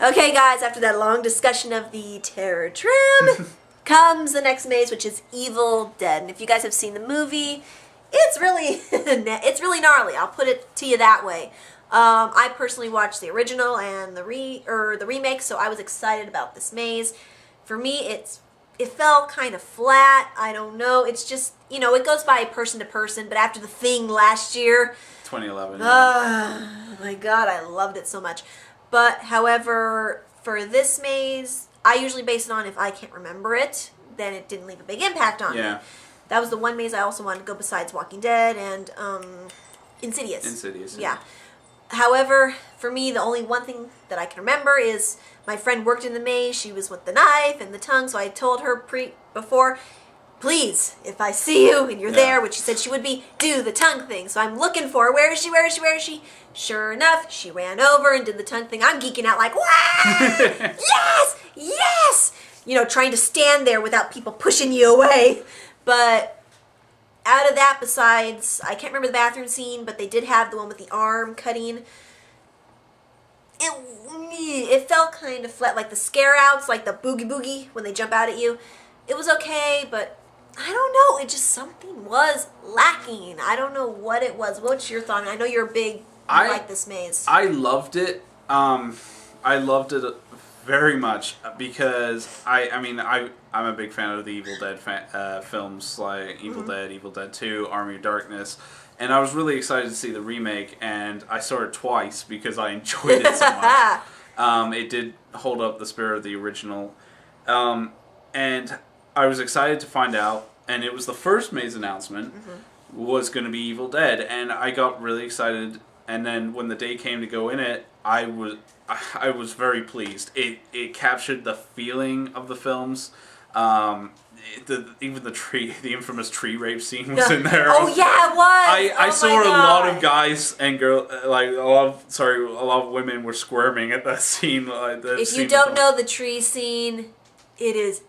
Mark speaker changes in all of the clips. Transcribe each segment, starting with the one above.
Speaker 1: Okay, guys, after that long discussion of the terror trim, comes the next maze, which is Evil Dead. And if you guys have seen the movie, it's really, it's really gnarly. I'll put it to you that way. I personally watched the original and the remake, so I was excited about this maze. For me, it fell kind of flat. I don't know. It's just, you know, it goes by person to person. But after The Thing last year,
Speaker 2: 2011.
Speaker 1: Oh my God, I loved it so much. But however, for this maze, I usually base it on if I can't remember it, then it didn't leave a big impact on me. That was the one maze I also wanted to go besides Walking Dead and Insidious.
Speaker 2: Insidious.
Speaker 1: Yeah. However, for me, the only one thing that I can remember is my friend worked in the maze. She was with the knife and the tongue, so I told her before, please, if I see you and you're there, which she said she would be, do the tongue thing. So I'm looking for her. Where is she? Where is she? Where is she? Sure enough, she ran over and did the tongue thing. I'm geeking out like, wow! Yes! Yes! You know, trying to stand there without people pushing you away. But out of that, besides, I can't remember the bathroom scene, but they did have the one with the arm cutting. It felt kind of flat, like the scare outs, like the boogie boogie when they jump out at you. It was okay, but I don't know. It just, something was lacking. I don't know what it was. What's your thought? I know you're big. You like this maze.
Speaker 2: I loved it. I loved it very much because I'm a big fan of the Evil Dead films like Evil Dead, Evil Dead 2, Army of Darkness, and I was really excited to see the remake. And I saw it twice because I enjoyed it so much. It did hold up the spirit of the original, and I was excited to find out. And it was the first maze announcement was going to be Evil Dead, and I got really excited. And then when the day came to go in it, I was very pleased. It captured the feeling of the films. Even the infamous tree rape scene was in there.
Speaker 1: Oh yeah, it was.
Speaker 2: I saw a lot of guys and girls, like a lot of women were squirming at that scene.
Speaker 1: If you don't know the tree scene, it is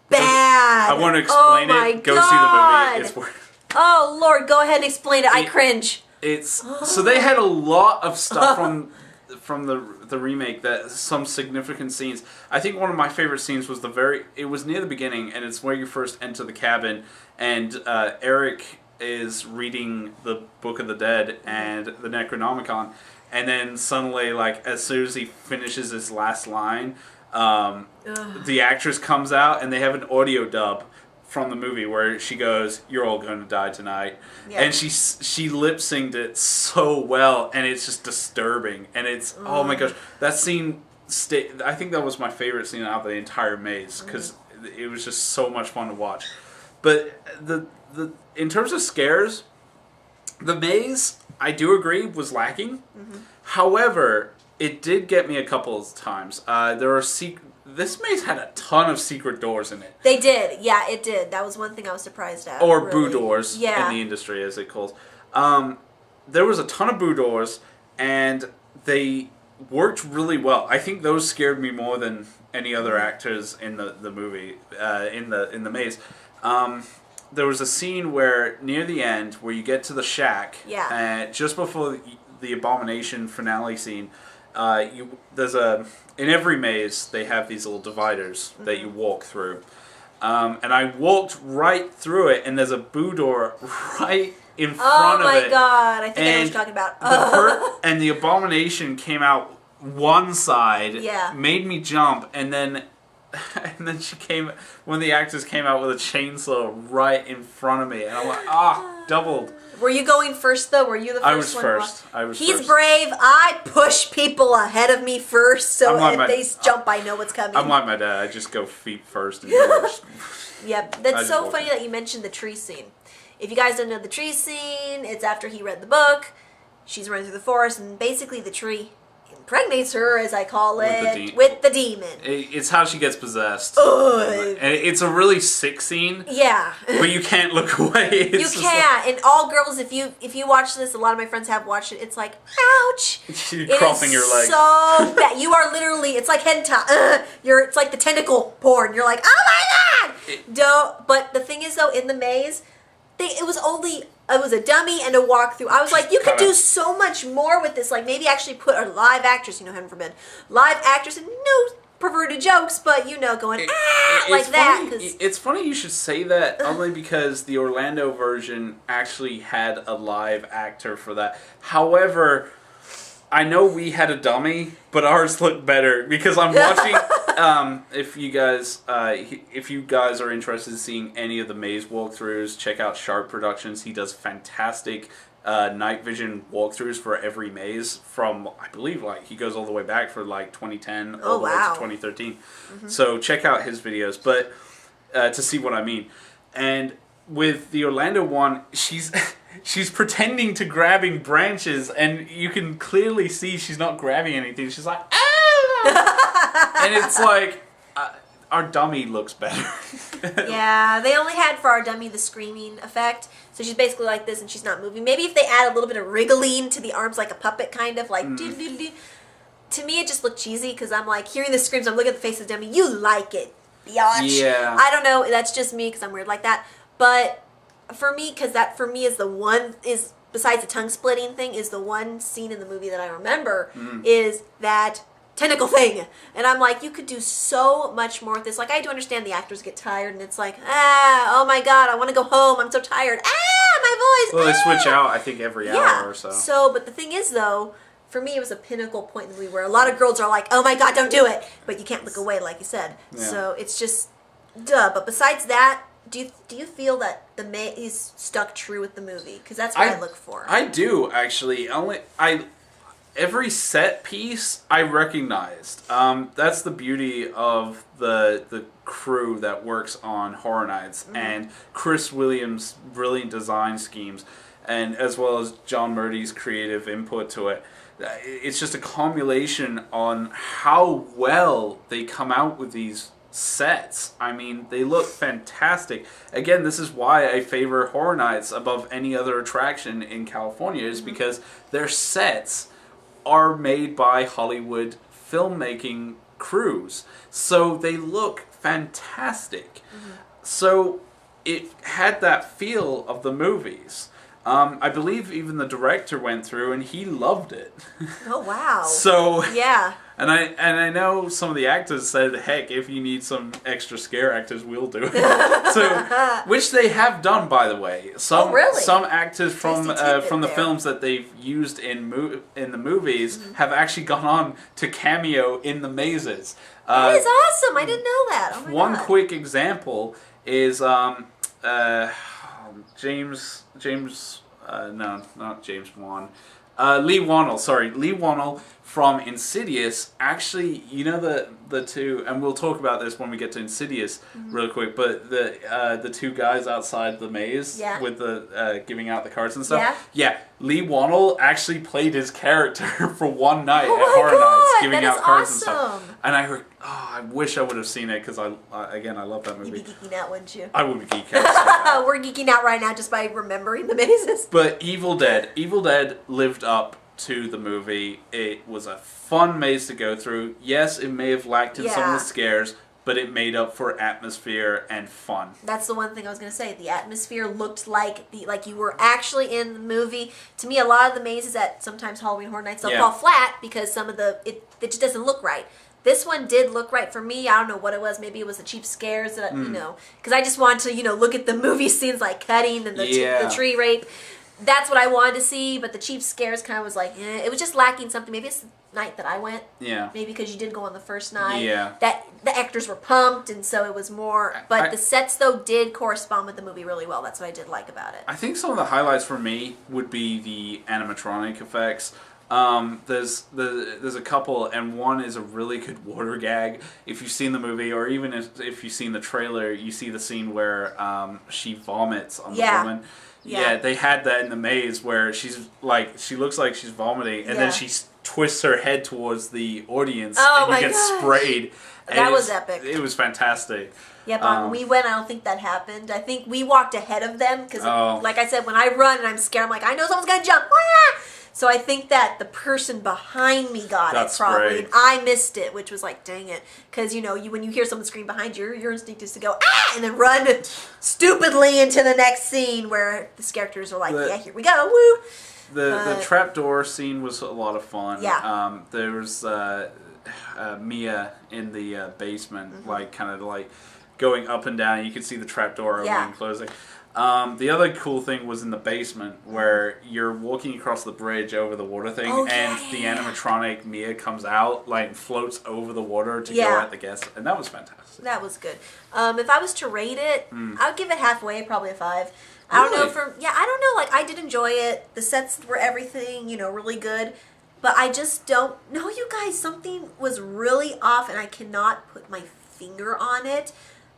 Speaker 1: bad.
Speaker 2: I want to explain it. Go see the movie. It's worth.
Speaker 1: Oh Lord, go ahead and explain it. I cringe.
Speaker 2: So they had a lot of stuff from the remake, that some significant scenes. I think one of my favorite scenes was it was near the beginning, and it's where you first enter the cabin, and Eric is reading the Book of the Dead and the Necronomicon, and then suddenly, like, as soon as he finishes his last line, the actress comes out, and they have an audio dub from the movie where she goes, "You're all going to die tonight," and she lip synced it so well, and it's just disturbing. And it's oh my gosh, that scene. I think that was my favorite scene out of the entire maze because it was just so much fun to watch. But in terms of scares, the maze, I do agree, was lacking. However, it did get me a couple of times. This maze had a ton of secret doors in it. They did. Yeah, it did. That was one thing I was surprised at. Or boo doors in the industry, as it calls. There was a ton of boo doors, and they worked really well. I think those scared me more than any other actors in the movie, in the maze. There was a scene where, near the end, where you get to the shack, just before the Abomination finale scene, in every maze, they have these little dividers that you walk through. And I walked right through it, and there's a boo door right in front of it. Oh my God, I think I know what you're talking about. And the Abomination came out one side, made me jump, and then when the actors came out with a chainsaw right in front of me, and I'm like, doubled. Were you going first, though? Were you the first one? I was first. He's brave. I push people ahead of me first, so if they jump, I know what's coming. I'm like my dad. I just go feet first. And yep. That's so funny that you mentioned the tree scene. If you guys don't know the tree scene, it's after he read the book. She's running through the forest, and basically the tree impregnates her, as I call it, with the demon. It's how she gets possessed. And it's a really sick scene. Yeah. But you can't look away. You can't. Like, and all girls, if you watch this, a lot of my friends have watched it, it's like, ouch. You're crossing your legs. So bad. You are literally, it's like hentai. It's like the tentacle porn. You're like, oh my God. But the thing is, though, in the maze,
Speaker 1: it was a dummy and a walkthrough. I was like, you could do so much more with this. Like maybe actually put a live actress, heaven forbid, live actress and no perverted jokes, but going like that.
Speaker 2: It's funny you should say that, only because the Orlando version actually had a live actor for that. However, I know we had a dummy, but ours looked better because I'm watching. If you guys are interested in seeing any of the maze walkthroughs, check out Sharp Productions. He does fantastic night vision walkthroughs for every maze from, I believe, he goes all the way back for 2010 all the way to 2013. Mm-hmm. So check out his videos, but to see what I mean. And with the Orlando one, she's pretending to grabbing branches, and you can clearly see she's not grabbing anything. She's like, ah! And it's like, our dummy looks better.
Speaker 1: Yeah, they only had for our dummy the screaming effect. So she's basically like this and she's not moving. Maybe if they add a little bit of wriggling to the arms like a puppet kind of, doo-doo-doo. To me it just looked cheesy because I'm like, hearing the screams, I'm looking at the face of the dummy, you like it, biatch.
Speaker 2: Yeah.
Speaker 1: I don't know, that's just me because I'm weird like that. But for me, because that for me is the one, besides the tongue splitting thing, is the one scene in the movie that I remember is that tentacle thing. And I'm like, you could do so much more with this. I do understand the actors get tired and it's like, oh my god, I want to go home, I'm so tired, my voice.
Speaker 2: Well, they switch out, I think, every hour or so.
Speaker 1: But the thing is, though, for me it was a pinnacle point in the movie where a lot of girls are like, oh my god, don't do it, but you can't look away, like you said. Yeah. So it's just duh. But besides that, do you feel that the maze stuck true with the movie? Because that's what I look for.
Speaker 2: I do, actually. Every set piece I recognized. That's the beauty of the crew that works on Horror Nights, and Chris Williams' brilliant design schemes, and as well as John Murdy's creative input to it. It's just a culmination on how well they come out with these sets. I mean, they look fantastic. Again, this is why I favor Horror Nights above any other attraction in California, is because their sets are made by Hollywood filmmaking crews. So they look fantastic. So it had that feel of the movies. I believe even the director went through and he loved it.
Speaker 1: Oh wow.
Speaker 2: So
Speaker 1: yeah.
Speaker 2: And I know some of the actors said, heck, if you need some extra scare actors, we'll do it. So, which they have done, by the way. Some actors from the films that they've used in the movies have actually gone on to cameo in the mazes.
Speaker 1: That is awesome. I didn't know that. Oh my
Speaker 2: One
Speaker 1: God.
Speaker 2: quick example is James. No, not James Wan. Lee Wannell. Sorry, Lee Wannell from Insidious. Actually, the two, and we'll talk about this when we get to Insidious real quick. But the two guys outside the maze with the giving out the cards and stuff. Yeah, Lee Wannell actually played his character for one night at Horror Nights, giving out cards and stuff. And I wish I would have seen it because I love that movie.
Speaker 1: You'd be geeking out, wouldn't you?
Speaker 2: I would be geeking out.
Speaker 1: We're geeking out right now just by remembering the mazes.
Speaker 2: But Evil Dead lived up to the movie. It was a fun maze to go through. Yes, it may have lacked in some of the scares, but it made up for atmosphere and fun. That's
Speaker 1: the one thing I was going to say. The atmosphere looked like you were actually in the movie. To me, a lot of the mazes at sometimes Halloween Horror Nights, they'll fall flat because some of it just doesn't look right. This one did look right for me. I don't know what it was. Maybe it was the cheap scares that because I just wanted to look at the movie scenes like cutting and the tree rape. That's what I wanted to see, but the cheap scares kind of was like, it was just lacking something. Maybe it's the night that I went. Yeah. Maybe because you did go on the first night. Yeah. That the actors were pumped, and so it was more. But the sets though did correspond with the movie really well. That's what I did like about it.
Speaker 2: I think some of the highlights for me would be the animatronic effects. There's a couple, and one is a really good water gag. If you've seen the movie, or even if you've seen the trailer, you see the scene where she vomits on the woman. Yeah, they had that in the maze where she looks like she's vomiting, and then she twists her head towards the audience, and you get sprayed.
Speaker 1: That was epic.
Speaker 2: It was fantastic.
Speaker 1: Yeah, but when we went, I don't think that happened. I think we walked ahead of them because, like I said, when I run and I'm scared, I'm like, I know someone's gonna jump. So I think that the person behind me got
Speaker 2: That's
Speaker 1: it probably,
Speaker 2: great.
Speaker 1: and I missed it, which was like, dang it. Because, you know, when you hear someone scream behind you, your instinct is to go, ah, and then run stupidly into the next scene where the characters are like, yeah, here we go, woo.
Speaker 2: The trapdoor scene was a lot of fun.
Speaker 1: Yeah.
Speaker 2: There was Mia in the basement, like kind of like going up and down. You could see the trapdoor opening and closing. The other cool thing was in the basement where you're walking across the bridge over the water thing, and the animatronic Mia comes out, like floats over the water to go at the guests, and that was fantastic.
Speaker 1: That was good. If I was to rate it, I would give it halfway, probably a 5. I don't know I don't know, like I did enjoy it. The sets were everything, you know, really good. But I just don't know, you guys, something was really off and I cannot put my finger on it.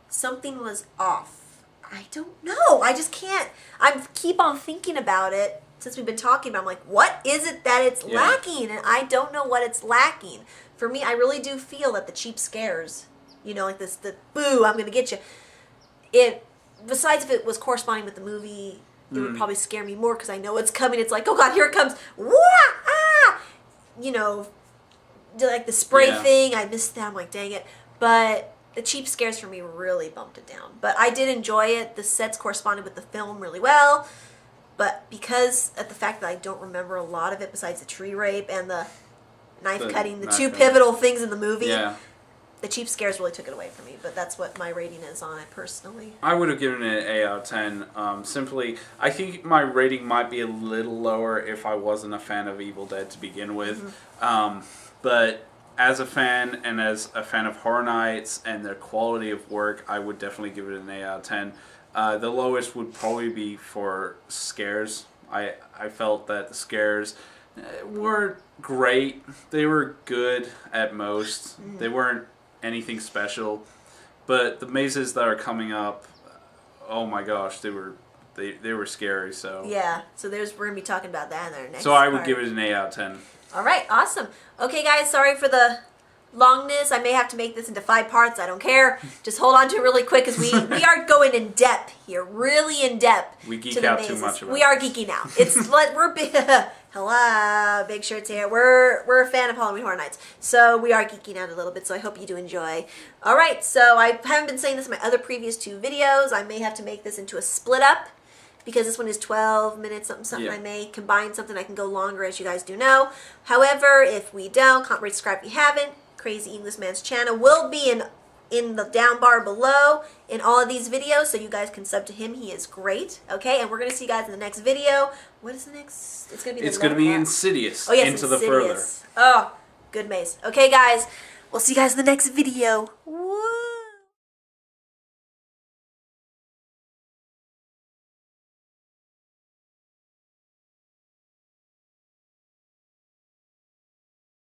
Speaker 1: Something was off. I don't know. I just can't. I keep on thinking about it since we've been talking about it. I'm like, what is it that it's lacking? And I don't know what it's lacking. For me, I really do feel that the cheap scares, you know, like this, the boo, I'm going to get you. It, besides if it was corresponding with the movie, it would probably scare me more because I know it's coming. It's like, oh God, here it comes. Wah! Ah! You know, like the spray thing. I missed that. I'm like, dang it. But the cheap scares for me really bumped it down. But I did enjoy it. The sets corresponded with the film really well. But because of the fact that I don't remember a lot of it besides the tree rape and the knife cutting, the two pivotal things in the movie, the cheap scares really took it away from me. But that's what my rating is on it personally.
Speaker 2: I would have given it an 8 out of 10. Simply, I think my rating might be a little lower if I wasn't a fan of Evil Dead to begin with. But as a fan and as a fan of Horror Nights and their quality of work, I would definitely give it an 8 out of 10. The lowest would probably be for scares. I felt that the scares weren't great. They were good at most. They weren't anything special. But the mazes that are coming up, oh my gosh, they were scary. So
Speaker 1: yeah, so we're gonna be talking about that in our next.
Speaker 2: So I would give it an 8 out of 10.
Speaker 1: All right, awesome. Okay, guys, sorry for the longness. I may have to make this into 5 parts. I don't care. Just hold on to it really quick because we are going in depth here, really in depth.
Speaker 2: We geek out too much about
Speaker 1: We are geeking out. It's like we're big. Hello, Big Shirts here. We're a fan of Halloween Horror Nights, so we are geeking out a little bit. So I hope you do enjoy. All right, so I haven't been saying this in my other previous 2 videos. I may have to make this into a split up. Because this one is 12 minutes, something. I may combine something. I can go longer, as you guys do know. However, if we don't, comment, rate, subscribe if you haven't. Crazy Englishman's channel will be in the down bar below in all of these videos, so you guys can sub to him. He is great. Okay, and we're going to see you guys in the next video. What is the next? It's going to be
Speaker 2: Insidious.
Speaker 1: Oh, yes,
Speaker 2: Into
Speaker 1: Insidious.
Speaker 2: the Further.
Speaker 1: Oh, good maze. Okay, guys. We'll see you guys in the next video.